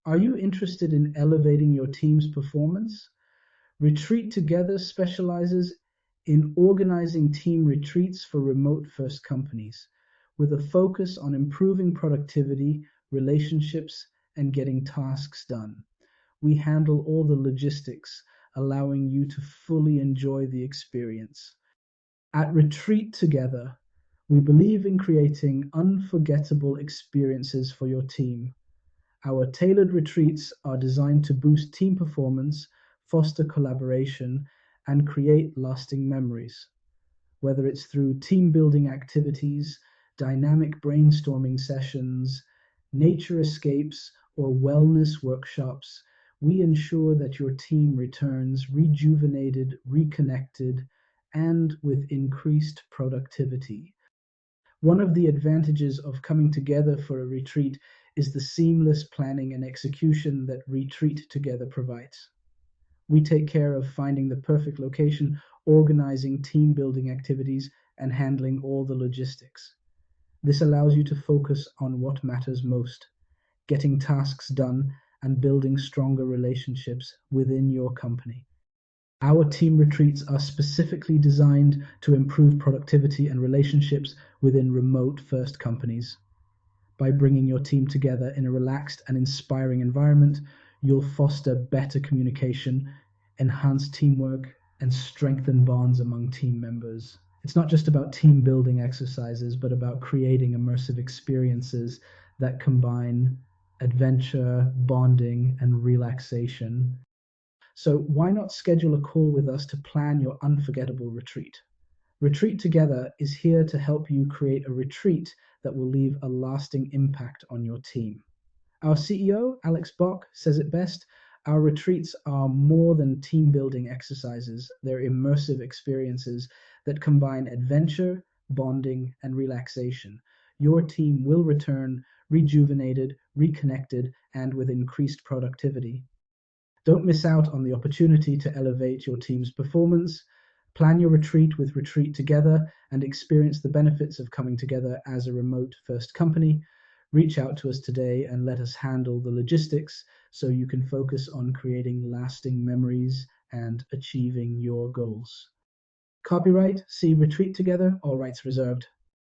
Are you interested in elevating your team's performance? Retreat Together specializes in organizing team retreats for remote first companies with a focus on improving productivity, relationships, and getting tasks done. We handle all the logistics, allowing you to fully enjoy the experience. At Retreat Together, we believe in creating unforgettable experiences for your team. Our tailored retreats are designed to boost team performance, foster collaboration, and create lasting memories. Whether it's through team building activities, dynamic brainstorming sessions, nature escapes, or wellness workshops, we ensure that your team returns rejuvenated, reconnected, and with increased productivity. One of the advantages of coming together for a retreat is the seamless planning and execution that Retreat Together provides. We take care of finding the perfect location, organizing team building activities, and handling all the logistics. This allows you to focus on what matters most, getting tasks done and building stronger relationships within your company. Our team retreats are specifically designed to improve productivity and relationships within remote first companies. By bringing your team together in a relaxed and inspiring environment, you'll foster better communication, enhance teamwork, and strengthen bonds among team members. It's not just about team building exercises, but about creating immersive experiences that combine adventure, bonding, and relaxation. So, why not schedule a call with us to plan your unforgettable retreat? Retreat Together is here to help you create a retreat that will leave a lasting impact on your team. Our CEO, Alex Bock, says it best: our retreats are more than team building exercises, they're immersive experiences that combine adventure, bonding, and relaxation. Your team will return rejuvenated, reconnected, and with increased productivity. Don't miss out on the opportunity to elevate your team's performance. Plan your retreat with Retreat Together and experience the benefits of coming together as a remote first company. Reach out to us today and let us handle the logistics so you can focus on creating lasting memories and achieving your goals. Copyright, see Retreat Together, all rights reserved.